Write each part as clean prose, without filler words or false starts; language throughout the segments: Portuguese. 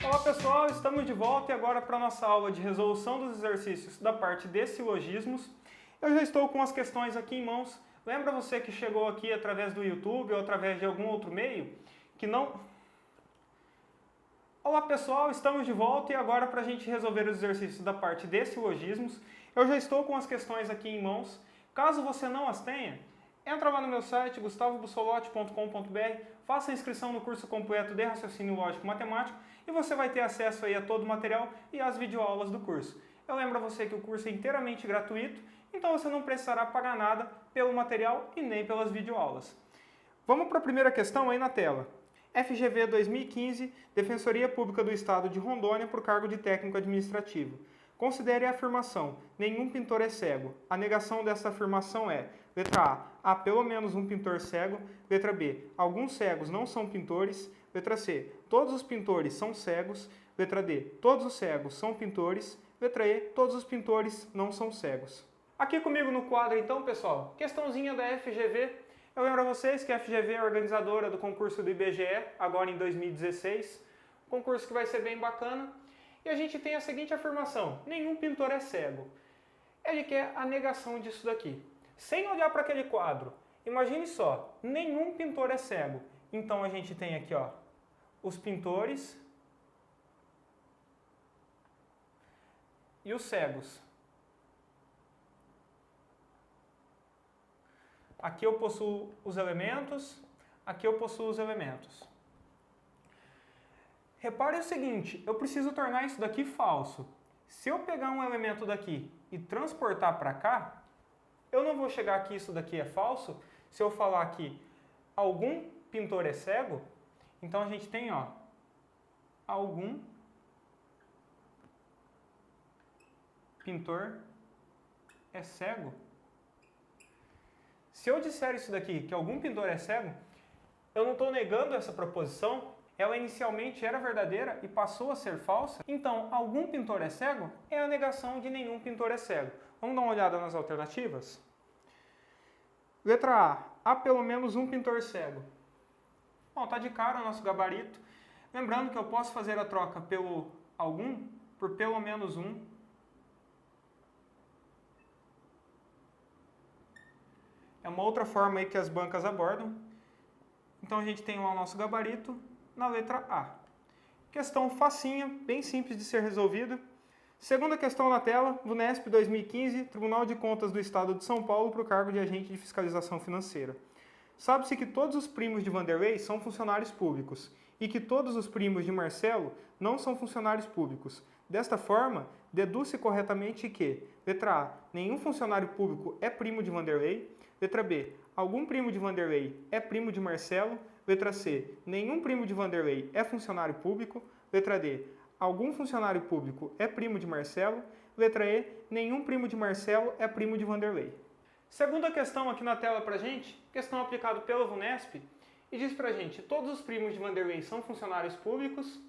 Olá pessoal, estamos de volta e agora para a nossa aula de resolução dos exercícios da parte de silogismos. Eu já estou com as questões aqui em mãos. Lembra você que chegou aqui através do YouTube ou através de algum outro meio? Que não... Olá pessoal, estamos de volta e agora para a gente resolver os exercícios da parte de silogismos, eu já estou com as questões aqui em mãos. Caso você não as tenha, entra lá no meu site gustavobussolotti.com.br, faça a inscrição no curso completo de Raciocínio Lógico Matemático e você vai ter acesso aí a todo o material e às videoaulas do curso. Eu lembro a você que o curso é inteiramente gratuito, então você não precisará pagar nada pelo material e nem pelas videoaulas. Vamos para a primeira questão aí na tela. FGV 2015, Defensoria Pública do Estado de Rondônia por cargo de técnico administrativo. Considere a afirmação, nenhum pintor é cego. A negação dessa afirmação é, letra A, há pelo menos um pintor cego. Letra B, alguns cegos não são pintores. Letra C, todos os pintores são cegos. Letra D, todos os cegos são pintores. Letra E, todos os pintores não são cegos. Aqui comigo no quadro então, pessoal, questãozinha da FGV. Eu lembro a vocês que a FGV é organizadora do concurso do IBGE, agora em 2016. Concurso que vai ser bem bacana. E a gente tem a seguinte afirmação, nenhum pintor é cego. Ele quer a negação disso daqui. Sem olhar para aquele quadro, imagine só, nenhum pintor é cego. Então a gente tem aqui, ó, os pintores e os cegos. Aqui eu possuo os elementos, aqui eu possuo os elementos. Repare o seguinte, eu preciso tornar isso daqui falso. Se eu pegar um elemento daqui e transportar para cá, eu não vou chegar aqui, isso daqui é falso. Se eu falar que algum pintor é cego, então a gente tem, ó, algum pintor é cego. Se eu disser isso daqui, que algum pintor é cego, eu não estou negando essa proposição, ela inicialmente era verdadeira e passou a ser falsa. Então, algum pintor é cego é a negação de nenhum pintor é cego. Vamos dar uma olhada nas alternativas? Letra A, há pelo menos um pintor cego. Bom, está de cara o nosso gabarito. Lembrando que eu posso fazer a troca pelo algum por pelo menos um. É uma outra forma aí que as bancas abordam. Então a gente tem lá o nosso gabarito na letra A. Questão facinha, bem simples de ser resolvida. Segunda questão na tela, VUNESP 2015, Tribunal de Contas do Estado de São Paulo para o cargo de agente de fiscalização financeira. Sabe-se que todos os primos de Vanderlei são funcionários públicos e que todos os primos de Marcelo não são funcionários públicos. Desta forma, deduz-se corretamente que, letra A, nenhum funcionário público é primo de Vanderlei. Letra B, algum primo de Vanderlei é primo de Marcelo. Letra C, nenhum primo de Vanderlei é funcionário público. Letra D, algum funcionário público é primo de Marcelo. Letra E, nenhum primo de Marcelo é primo de Vanderlei. Segunda questão aqui na tela pra gente, questão aplicada pela VUNESP, e diz pra gente, todos os primos de Vanderlei são funcionários públicos.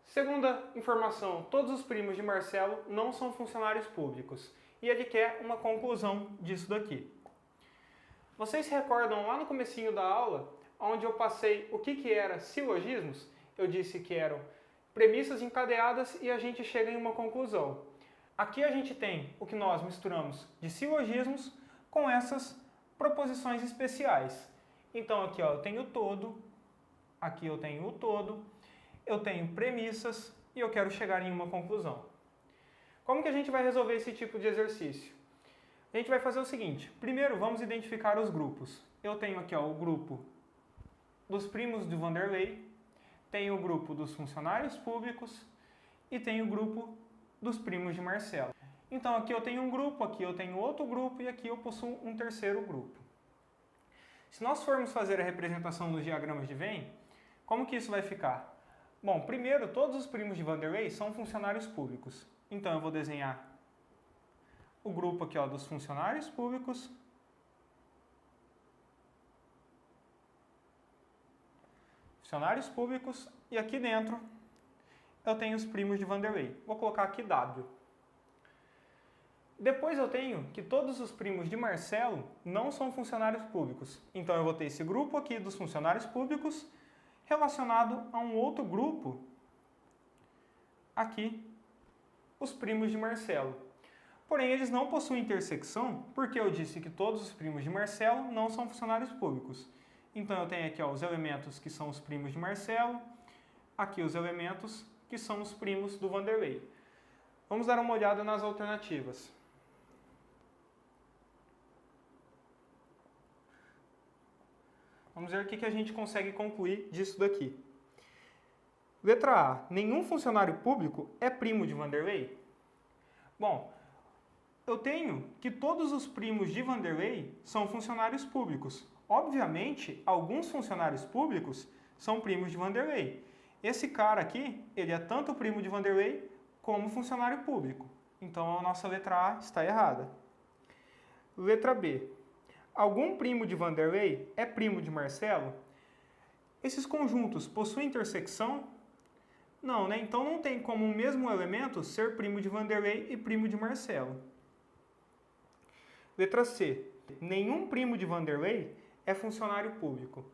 Segunda informação, todos os primos de Marcelo não são funcionários públicos. E ele quer uma conclusão disso daqui. Vocês se recordam lá no comecinho da aula, onde eu passei o que era silogismos? Eu disse que eram premissas encadeadas e a gente chega em uma conclusão. Aqui a gente tem o que nós misturamos de silogismos com essas proposições especiais. Então aqui ó, eu tenho o todo, aqui eu tenho o todo, eu tenho premissas e eu quero chegar em uma conclusão. Como que a gente vai resolver esse tipo de exercício? A gente vai fazer o seguinte, primeiro vamos identificar os grupos. Eu tenho aqui ó, o grupo dos primos de Vanderlei, tenho o grupo dos funcionários públicos e tenho o grupo dos primos de Marcelo. Então aqui eu tenho um grupo, aqui eu tenho outro grupo e aqui eu possuo um terceiro grupo. Se nós formos fazer a representação dos diagramas de Venn, como que isso vai ficar? Bom, primeiro, todos os primos de Vanderlei são funcionários públicos. Então eu vou desenhar o grupo aqui ó, dos funcionários públicos. Funcionários públicos e aqui dentro eu tenho os primos de Vanderlei. Vou colocar aqui W. Depois eu tenho que todos os primos de Marcelo não são funcionários públicos. Então eu vou ter esse grupo aqui dos funcionários públicos relacionado a um outro grupo aqui os primos de Marcelo. Porém, eles não possuem intersecção, porque eu disse que todos os primos de Marcelo não são funcionários públicos. Então, eu tenho aqui os elementos que são os primos de Marcelo, aqui os elementos que são os primos do Vanderlei. Vamos dar uma olhada nas alternativas. Vamos ver o que a gente consegue concluir disso daqui. Letra A. Nenhum funcionário público é primo de Vanderlei? Bom, eu tenho que todos os primos de Vanderlei são funcionários públicos. Obviamente, alguns funcionários públicos são primos de Vanderlei. Esse cara aqui, ele é tanto primo de Vanderlei como funcionário público. Então, a nossa letra A está errada. Letra B. Algum primo de Vanderlei é primo de Marcelo? Esses conjuntos possuem intersecção? Não, né? Então não tem como o mesmo elemento ser primo de Vanderlei e primo de Marcelo. Letra C. Nenhum primo de Vanderlei é funcionário público.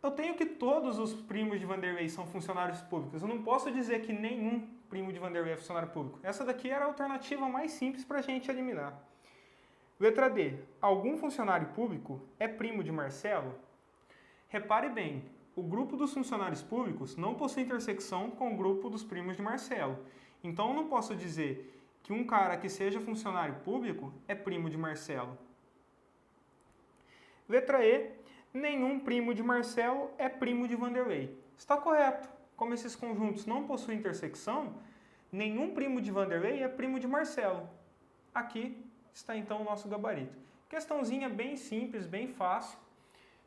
Eu tenho que todos os primos de Vanderlei são funcionários públicos. Eu não posso dizer que nenhum primo de Vanderlei é funcionário público. Essa daqui era a alternativa mais simples para a gente eliminar. Letra D. Algum funcionário público é primo de Marcelo? Repare bem, o grupo dos funcionários públicos não possui intersecção com o grupo dos primos de Marcelo. Então, eu não posso dizer que um cara que seja funcionário público é primo de Marcelo. Letra E. Nenhum primo de Marcelo é primo de Vanderlei. Está correto. Como esses conjuntos não possuem intersecção, nenhum primo de Vanderlei é primo de Marcelo. Aqui está então o nosso gabarito. Questãozinha bem simples, bem fácil.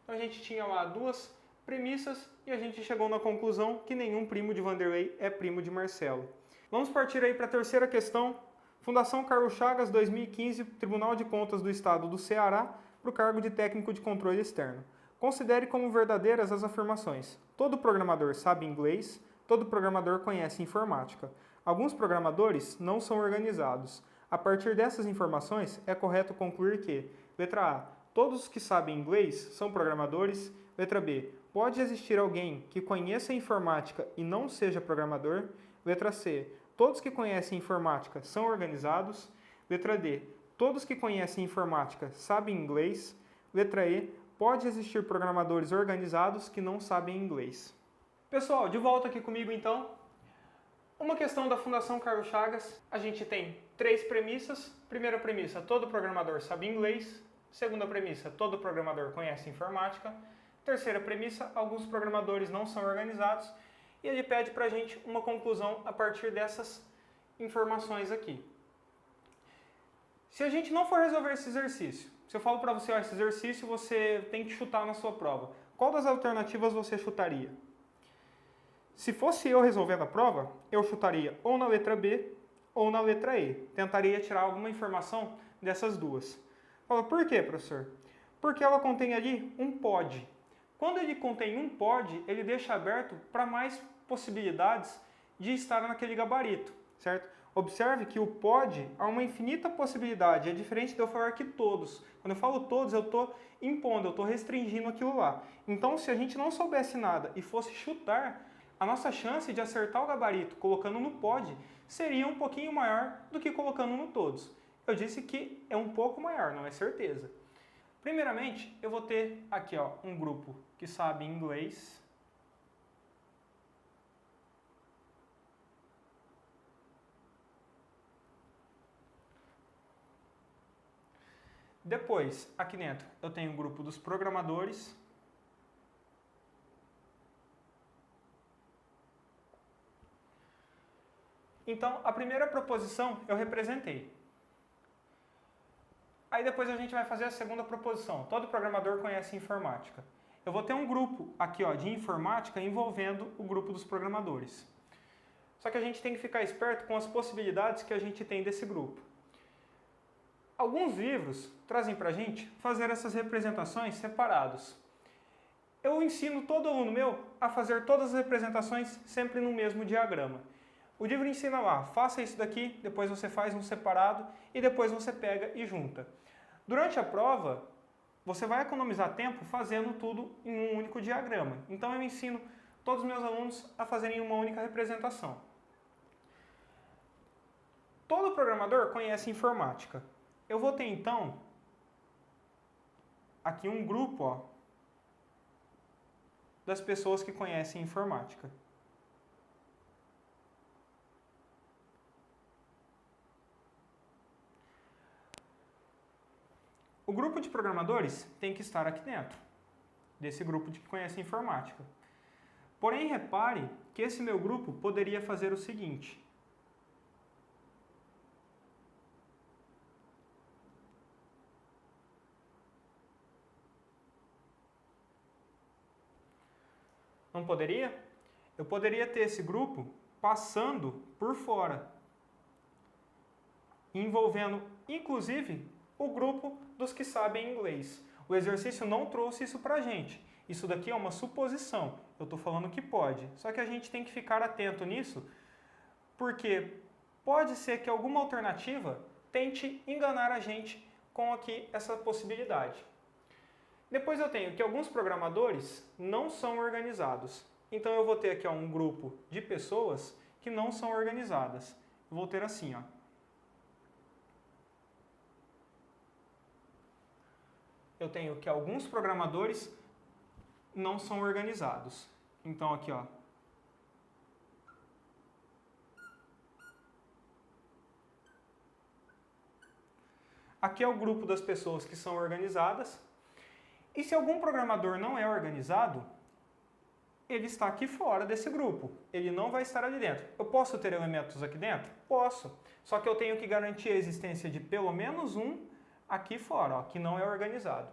Então a gente tinha lá duas premissas e a gente chegou na conclusão que nenhum primo de Vanderlei é primo de Marcelo. Vamos partir aí para a terceira questão. Fundação Carlos Chagas, 2015, Tribunal de Contas do Estado do Ceará, para o cargo de técnico de controle externo. Considere como verdadeiras as afirmações. Todo programador sabe inglês, todo programador conhece informática. Alguns programadores não são organizados. A partir dessas informações, é correto concluir que: letra A. Todos os que sabem inglês são programadores. Letra B. Pode existir alguém que conheça informática e não seja programador. Letra C. Todos que conhecem informática são organizados. Letra D. Todos que conhecem informática sabem inglês. Letra E. Pode existir programadores organizados que não sabem inglês. Pessoal, de volta aqui comigo então. Uma questão da Fundação Carlos Chagas. A gente tem 3 premissas. Primeira premissa, todo programador sabe inglês. Segunda premissa, todo programador conhece informática. Terceira premissa, alguns programadores não são organizados. E ele pede para a gente uma conclusão a partir dessas informações aqui. Se a gente não for resolver esse exercício, se eu falo para você, esse exercício você tem que chutar na sua prova, qual das alternativas você chutaria? Se fosse eu resolvendo a prova, eu chutaria ou na letra B ou na letra E. Tentaria tirar alguma informação dessas duas. Fala, por quê, professor? Porque ela contém ali um pode. Quando ele contém um pode, ele deixa aberto para mais possibilidades de estar naquele gabarito, certo? Observe que o pode há uma infinita possibilidade, é diferente de eu falar que todos. Quando eu falo todos, eu estou impondo, eu estou restringindo aquilo lá. Então, se a gente não soubesse nada e fosse chutar, a nossa chance de acertar o gabarito colocando no pode seria um pouquinho maior do que colocando no todos. Eu disse que é um pouco maior, não é certeza. Primeiramente, eu vou ter aqui um grupo que sabe inglês. Depois, aqui dentro, eu tenho o grupo dos programadores. Então, a primeira proposição eu representei. Aí depois a gente vai fazer a segunda proposição. Todo programador conhece informática. Eu vou ter um grupo aqui de informática envolvendo o grupo dos programadores. Só que a gente tem que ficar esperto com as possibilidades que a gente tem desse grupo. Alguns livros trazem para a gente fazer essas representações separados. Eu ensino todo aluno meu a fazer todas as representações sempre no mesmo diagrama. O livro ensina lá, faça isso daqui, depois você faz um separado e depois você pega e junta. Durante a prova, você vai economizar tempo fazendo tudo em um único diagrama. Então eu ensino todos os meus alunos a fazerem uma única representação. Todo programador conhece informática. Eu vou ter, então, aqui um grupo, ó, das pessoas que conhecem informática. O grupo de programadores tem que estar aqui dentro, desse grupo de que conhece informática. Porém, repare que esse meu grupo poderia fazer o seguinte. Não poderia? Eu poderia ter esse grupo passando por fora, envolvendo, inclusive, o grupo dos que sabem inglês. O exercício não trouxe isso pra gente. Isso daqui é uma suposição. Eu estou falando que pode. Só que a gente tem que ficar atento nisso, porque pode ser que alguma alternativa tente enganar a gente com aqui essa possibilidade. Depois eu tenho que alguns programadores não são organizados. Então eu vou ter aqui um grupo de pessoas que não são organizadas. Eu vou ter assim, ó. Eu tenho que alguns programadores não são organizados. Então aqui, ó. Aqui é o grupo das pessoas que são organizadas. E se algum programador não é organizado, ele está aqui fora desse grupo. Ele não vai estar ali dentro. Eu posso ter elementos aqui dentro? Posso. Só que eu tenho que garantir a existência de pelo menos um aqui fora, ó, que não é organizado.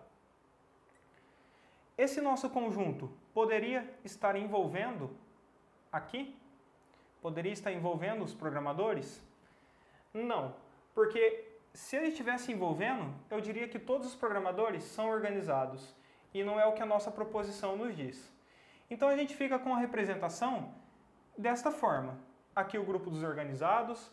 Esse nosso conjunto poderia estar envolvendo aqui? Poderia estar envolvendo os programadores? Não, porque se ele estivesse envolvendo, eu diria que todos os programadores são organizados, e não é o que a nossa proposição nos diz. Então a gente fica com a representação desta forma. Aqui o grupo dos organizados,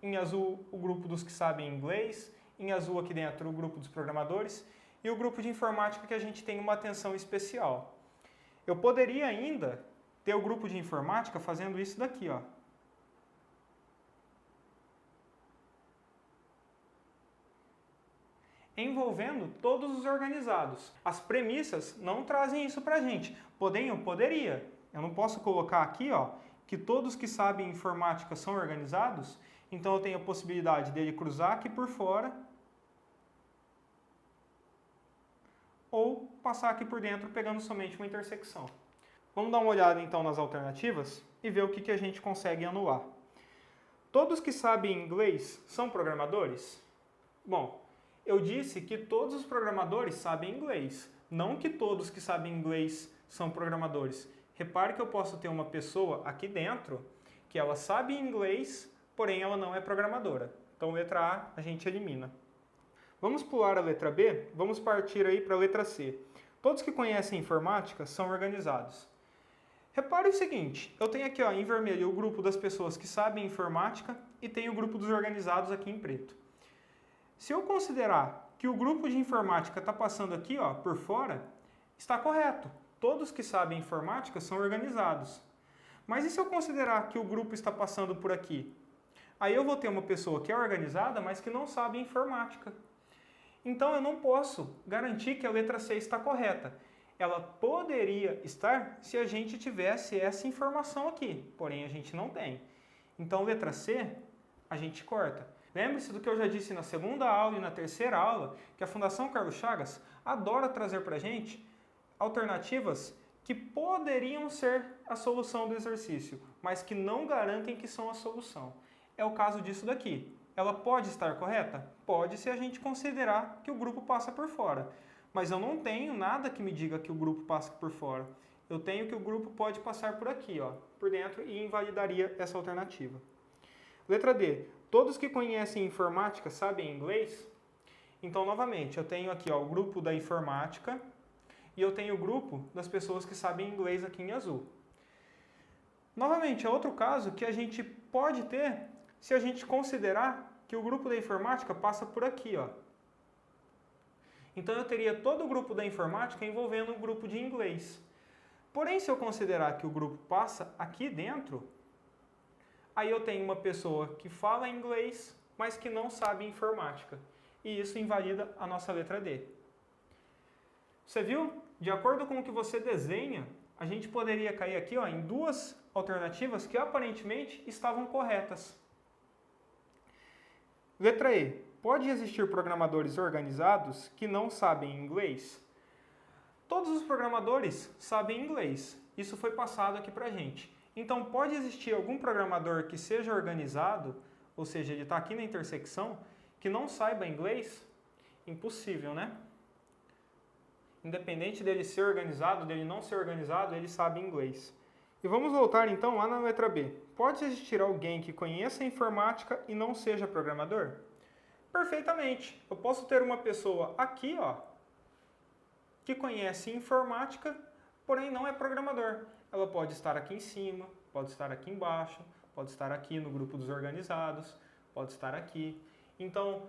em azul o grupo dos que sabem inglês, em azul aqui dentro o grupo dos programadores, e o grupo de informática que a gente tem uma atenção especial. Eu poderia ainda ter o grupo de informática fazendo isso daqui, ó. Envolvendo todos os organizados. As premissas não trazem isso pra gente. Porém, eu poderia. Eu não posso colocar aqui, ó, que todos que sabem informática são organizados, então eu tenho a possibilidade dele cruzar aqui por fora ou passar aqui por dentro pegando somente uma intersecção. Vamos dar uma olhada então nas alternativas e ver o que a gente consegue anular. Todos que sabem inglês são programadores? Bom, eu disse que todos os programadores sabem inglês, não que todos que sabem inglês são programadores. Repare que eu posso ter uma pessoa aqui dentro que ela sabe inglês, porém ela não é programadora. Então, letra A gente elimina. Vamos pular a letra B, vamos partir aí para a letra C. Todos que conhecem informática são organizados. Repare o seguinte, eu tenho aqui ó, em vermelho o grupo das pessoas que sabem informática e tenho o grupo dos organizados aqui em preto. Se eu considerar que o grupo de informática está passando aqui ó, por fora, está correto. Todos que sabem informática são organizados. Mas e se eu considerar que o grupo está passando por aqui? Aí eu vou ter uma pessoa que é organizada, mas que não sabe informática. Então eu não posso garantir que a letra C está correta. Ela poderia estar se a gente tivesse essa informação aqui, porém a gente não tem. Então letra C, a gente corta. Lembre-se do que eu já disse na segunda aula e na terceira aula, que a Fundação Carlos Chagas adora trazer para a gente alternativas que poderiam ser a solução do exercício, mas que não garantem que são a solução. É o caso disso daqui. Ela pode estar correta? Pode, se a gente considerar que o grupo passa por fora. Mas eu não tenho nada que me diga que o grupo passa por fora. Eu tenho que o grupo pode passar por aqui, ó, por dentro, e invalidaria essa alternativa. Letra D. Todos que conhecem informática sabem inglês? Então, novamente, eu tenho aqui ó, o grupo da informática e eu tenho o grupo das pessoas que sabem inglês aqui em azul. Novamente, é outro caso que a gente pode ter se a gente considerar que o grupo da informática passa por aqui, ó. Então eu teria todo o grupo da informática envolvendo o grupo de inglês. Porém, se eu considerar que o grupo passa aqui dentro, Aí eu tenho uma pessoa que fala inglês, mas que não sabe informática. E isso invalida a nossa letra D. Você viu? De acordo com o que você desenha, a gente poderia cair aqui em duas alternativas que aparentemente estavam corretas. Letra E. Pode existir programadores organizados que não sabem inglês? Todos os programadores sabem inglês. Isso foi passado aqui pra gente. Então, pode existir algum programador que seja organizado, ou seja, ele está aqui na intersecção, que não saiba inglês? Impossível, né? Independente dele ser organizado, dele não ser organizado, ele sabe inglês. E vamos voltar então lá na letra B. Pode existir alguém que conheça informática e não seja programador? Perfeitamente. Eu posso ter uma pessoa aqui, que conhece informática, porém não é programador. Ela pode estar aqui em cima, pode estar aqui embaixo, pode estar aqui no grupo dos organizados, pode estar aqui. Então,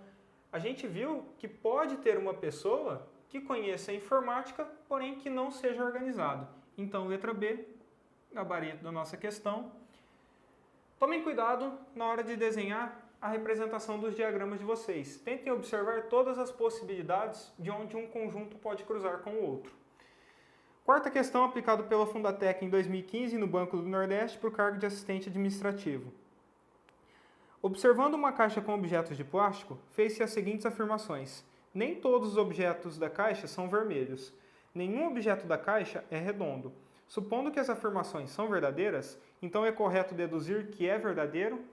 a gente viu que pode ter uma pessoa que conheça a informática, porém que não seja organizado. Então, letra B, gabarito da nossa questão. Tomem cuidado na hora de desenhar a representação dos diagramas de vocês. Tentem observar todas as possibilidades de onde um conjunto pode cruzar com o outro. Quarta questão, aplicado pela Fundatec em 2015 no Banco do Nordeste para o cargo de assistente administrativo. Observando uma caixa com objetos de plástico, fez-se as seguintes afirmações. Nem todos os objetos da caixa são vermelhos. Nenhum objeto da caixa é redondo. Supondo que as afirmações são verdadeiras, então é correto deduzir que é verdadeiro.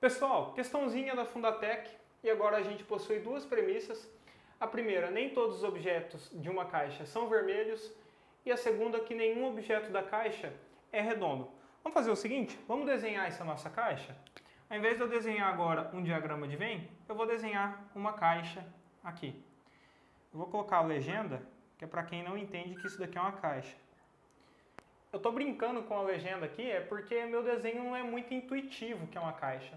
Pessoal, questãozinha da Fundatec, e agora a gente possui duas premissas. A primeira, nem todos os objetos de uma caixa são vermelhos, e a segunda, que nenhum objeto da caixa é redondo. Vamos fazer o seguinte, vamos desenhar essa nossa caixa? Ao invés de eu desenhar agora um diagrama de Venn, eu vou desenhar uma caixa aqui. Eu vou colocar a legenda, que é para quem não entende que isso daqui é uma caixa. Eu estou brincando com a legenda aqui, é porque meu desenho não é muito intuitivo que é uma caixa.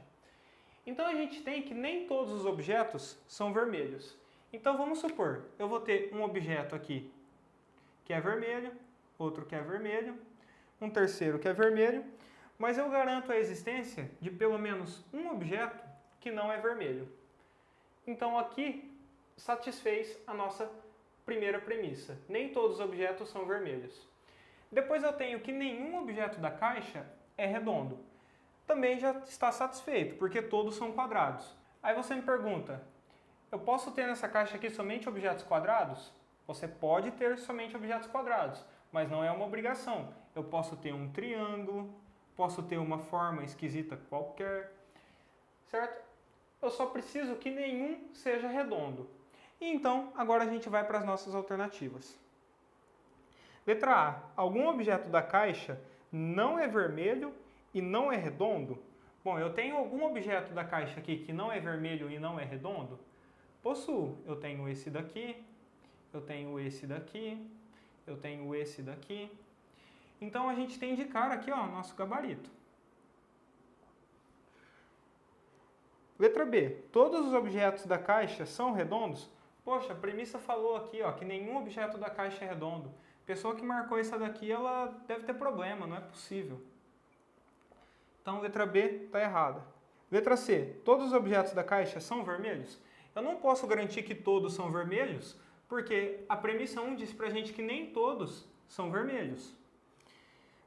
Então a gente tem que nem todos os objetos são vermelhos. Então vamos supor, eu vou ter um objeto aqui que é vermelho, outro que é vermelho, um terceiro que é vermelho, mas eu garanto a existência de pelo menos um objeto que não é vermelho. Então aqui satisfez a nossa primeira premissa. Nem todos os objetos são vermelhos. Depois eu tenho que nenhum objeto da caixa é redondo. Também já está satisfeito, porque todos são quadrados. Aí você me pergunta, eu posso ter nessa caixa aqui somente objetos quadrados? Você pode ter somente objetos quadrados, mas não é uma obrigação. Eu posso ter um triângulo, posso ter uma forma esquisita qualquer, certo? Eu só preciso que nenhum seja redondo. E então, agora a gente vai para as nossas alternativas. Letra A. Algum objeto da caixa não é vermelho e não é redondo? Bom, eu tenho algum objeto da caixa aqui que não é vermelho e não é redondo? Possuo. Eu tenho esse daqui, eu tenho esse daqui, eu tenho esse daqui. Então a gente tem de cara aqui, nosso gabarito. Letra B. Todos os objetos da caixa são redondos? Poxa, a premissa falou aqui, que nenhum objeto da caixa é redondo. A pessoa que marcou essa daqui, ela deve ter problema, não é possível. Então, letra B está errada. Letra C. Todos os objetos da caixa são vermelhos? Eu não posso garantir que todos são vermelhos, porque a premissa 1 diz pra gente que nem todos são vermelhos.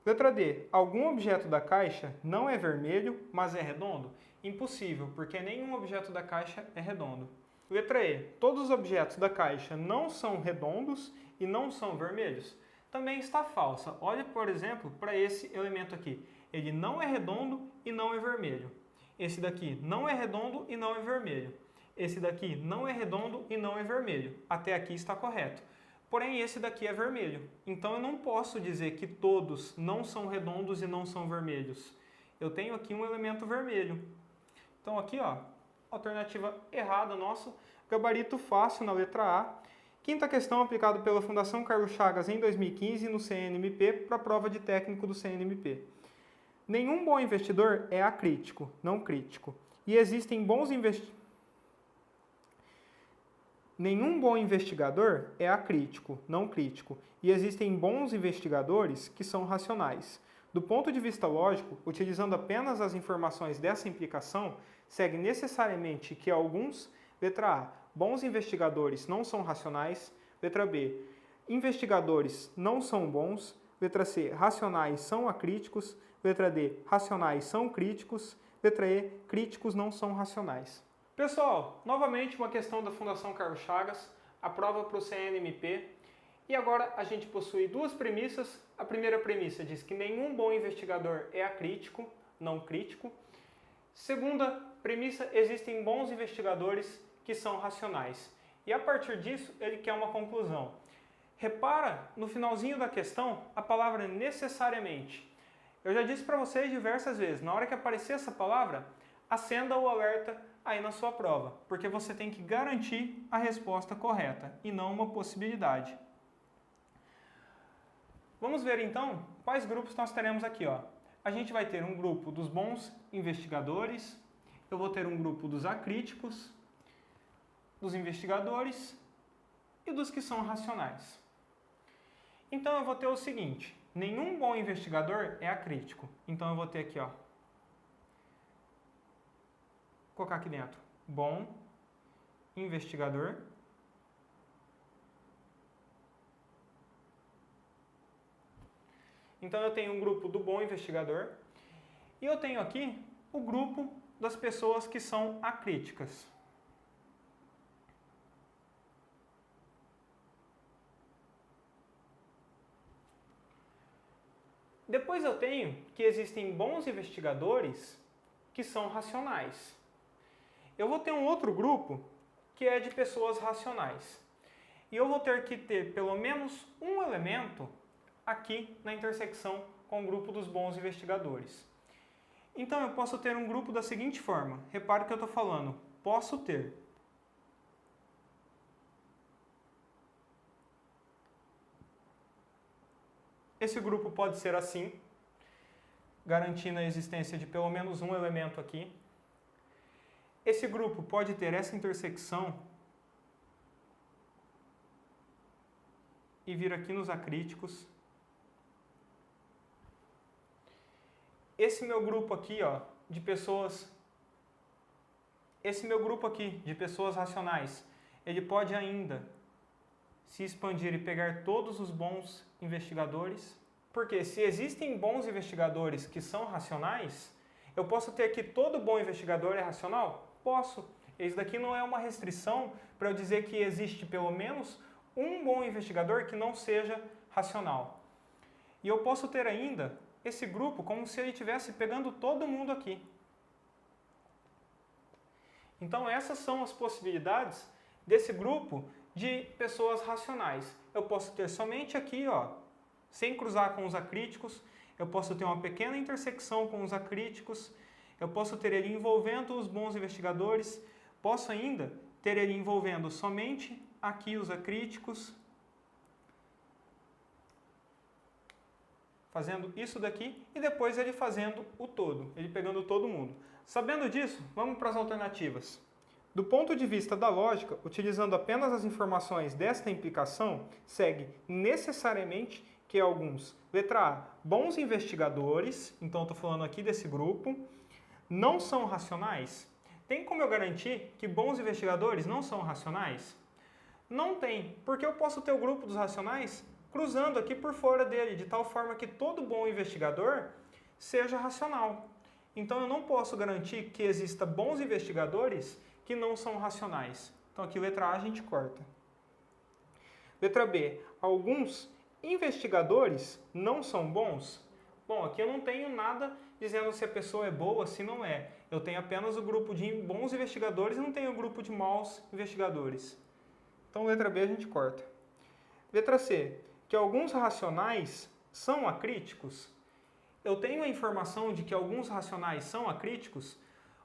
Letra D. Algum objeto da caixa não é vermelho, mas é redondo? Impossível, porque nenhum objeto da caixa é redondo. Letra E. Todos os objetos da caixa não são redondos e não são vermelhos? Também está falsa. Olha, por exemplo, para esse elemento aqui. Ele não é redondo e não é vermelho. Esse daqui não é redondo e não é vermelho. Esse daqui não é redondo e não é vermelho. Até aqui está correto. Porém, esse daqui é vermelho. Então, eu não posso dizer que todos não são redondos e não são vermelhos. Eu tenho aqui um elemento vermelho. Então, aqui, alternativa errada nossa. Gabarito fácil na letra A. Quinta questão, aplicado pela Fundação Carlos Chagas em 2015 no CNMP para a prova de técnico do CNMP. Nenhum bom investidor é acrítico, não crítico. e existem bons investigadores. Nenhum bom investigador é acrítico, não crítico, e existem bons investigadores que são racionais. Do ponto de vista lógico, utilizando apenas as informações dessa implicação, segue necessariamente que alguns, letra A, bons investigadores não são racionais, letra B, investigadores não são bons, letra C, racionais são acríticos, letra D, racionais são críticos, letra E, críticos não são racionais. Pessoal, novamente uma questão da Fundação Carlos Chagas, a prova para o CNMP. E agora a gente possui duas premissas. A primeira premissa diz que nenhum bom investigador é acrítico, não crítico. Segunda premissa, existem bons investigadores que são racionais. E a partir disso, ele quer uma conclusão. Repara no finalzinho da questão a palavra necessariamente. Eu já disse para vocês diversas vezes, na hora que aparecer essa palavra, acenda o alerta aí na sua prova, porque você tem que garantir a resposta correta e não uma possibilidade. Vamos ver então quais grupos nós teremos aqui. A gente vai ter um grupo dos bons investigadores, eu vou ter um grupo dos acríticos, dos investigadores e dos que são racionais. Então eu vou ter o seguinte, nenhum bom investigador é acrítico. Então eu vou ter aqui, vou colocar aqui dentro, bom investigador. Então eu tenho um grupo do bom investigador e eu tenho aqui o grupo das pessoas que são acríticas. Depois eu tenho que existem bons investigadores que são racionais. Eu vou ter um outro grupo que é de pessoas racionais. E eu vou ter que ter pelo menos um elemento aqui na intersecção com o grupo dos bons investigadores. Então eu posso ter um grupo da seguinte forma. Repare que eu estou falando, posso ter. Esse grupo pode ser assim, garantindo a existência de pelo menos um elemento aqui. Esse grupo pode ter essa intersecção e vir aqui nos acríticos. Esse meu grupo aqui, de pessoas... Esse meu grupo aqui de pessoas racionais, ele pode ainda se expandir e pegar todos os bons investigadores. Porque se existem bons investigadores que são racionais, eu posso ter que todo bom investigador é racional? Posso. Isso daqui não é uma restrição para eu dizer que existe pelo menos um bom investigador que não seja racional. E eu posso ter ainda esse grupo como se ele estivesse pegando todo mundo aqui. Então essas são as possibilidades desse grupo de pessoas racionais. Eu posso ter somente aqui, sem cruzar com os acríticos, eu posso ter uma pequena intersecção com os acríticos, eu posso ter ele envolvendo os bons investigadores, posso ainda ter ele envolvendo somente aqui os acríticos, fazendo isso daqui, e depois ele fazendo o todo, ele pegando todo mundo. Sabendo disso, vamos para as alternativas. Do ponto de vista da lógica, utilizando apenas as informações desta implicação, segue necessariamente que alguns, letra A, bons investigadores, então estou falando aqui desse grupo, não são racionais. Tem como eu garantir que bons investigadores não são racionais? Não tem, porque eu posso ter o grupo dos racionais cruzando aqui por fora dele, de tal forma que todo bom investigador seja racional. Então eu não posso garantir que exista bons investigadores que não são racionais. Então aqui letra A a gente corta. Letra B, alguns investigadores não são bons? Bom, aqui eu não tenho nada dizendo se a pessoa é boa, se não é. Eu tenho apenas o grupo de bons investigadores e não tenho o grupo de maus investigadores. Então letra B a gente corta. Letra C, que alguns racionais são acríticos? Eu tenho a informação de que alguns racionais são acríticos.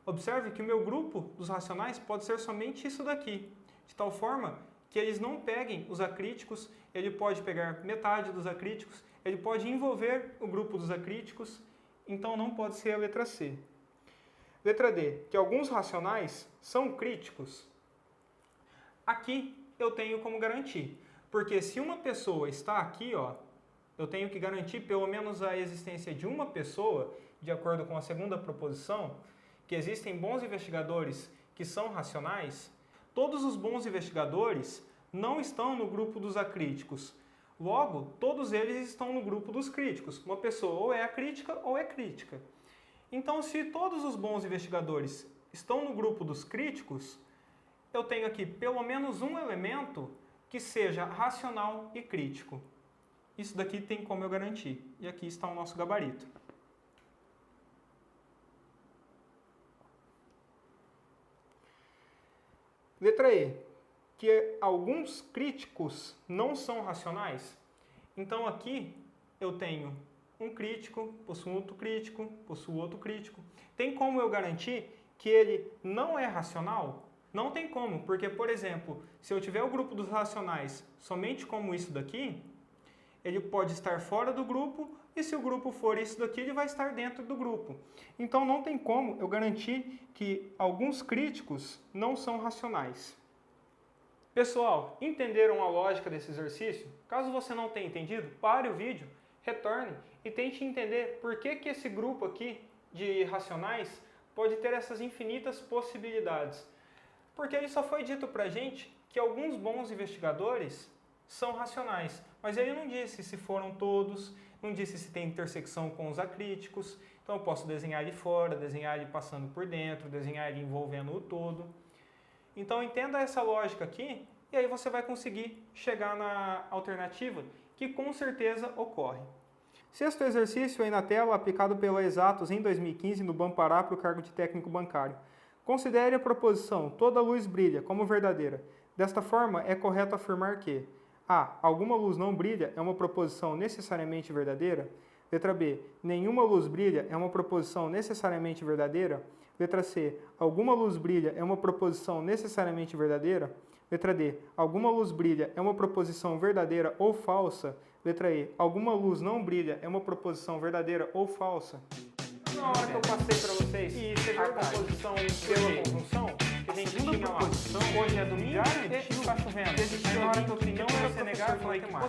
Observe que o meu grupo dos racionais pode ser somente isso daqui, de tal forma que eles não peguem os acríticos, ele pode pegar metade dos acríticos, ele pode envolver o grupo dos acríticos, então não pode ser a letra C. Letra D, que alguns racionais são críticos. Aqui eu tenho como garantir, porque se uma pessoa está aqui, ó, eu tenho que garantir pelo menos a existência de uma pessoa, de acordo com a segunda proposição, que existem bons investigadores que são racionais. Todos os bons investigadores não estão no grupo dos acríticos. Logo, todos eles estão no grupo dos críticos. Uma pessoa ou é acrítica ou é crítica. Então, se todos os bons investigadores estão no grupo dos críticos, eu tenho aqui pelo menos um elemento que seja racional e crítico. Isso daqui tem como eu garantir. E aqui está o nosso gabarito. Letra E, que alguns críticos não são racionais. Então aqui eu tenho um crítico, possuo outro crítico, possuo outro crítico. Tem como eu garantir que ele não é racional? Não tem como, porque, por exemplo, se eu tiver o grupo dos racionais somente como isso daqui, ele pode estar fora do grupo, e se o grupo for isso daqui, ele vai estar dentro do grupo. Então não tem como eu garantir que alguns críticos não são racionais. Pessoal, entenderam a lógica desse exercício? Caso você não tenha entendido, pare o vídeo, retorne e tente entender por que esse grupo aqui de racionais pode ter essas infinitas possibilidades. Porque ele só foi dito pra gente que alguns bons investigadores são racionais, mas ele não disse se foram todos, não disse se tem intersecção com os acríticos. Então eu posso desenhar ele fora, desenhar ele passando por dentro, desenhar ele envolvendo o todo. Então entenda essa lógica aqui e aí você vai conseguir chegar na alternativa que com certeza ocorre. Sexto exercício aí na tela, aplicado pela Exatos em 2015 no Banpará para o cargo de técnico bancário. Considere a proposição toda luz brilha como verdadeira. Desta forma, é correto afirmar que A. Alguma luz não brilha é uma proposição necessariamente verdadeira. Letra B. Nenhuma luz brilha é uma proposição necessariamente verdadeira. Letra C. Alguma luz brilha é uma proposição necessariamente verdadeira. Letra D. Alguma luz brilha é uma proposição verdadeira ou falsa. Letra E. Alguma luz não brilha é uma proposição verdadeira ou falsa. Na hora que eu passei para vocês a composição pela conjunção, que a gente tinha lá, hoje é domingo e está chovendo. Aí na hora que eu pedi para você negar, eu falei que você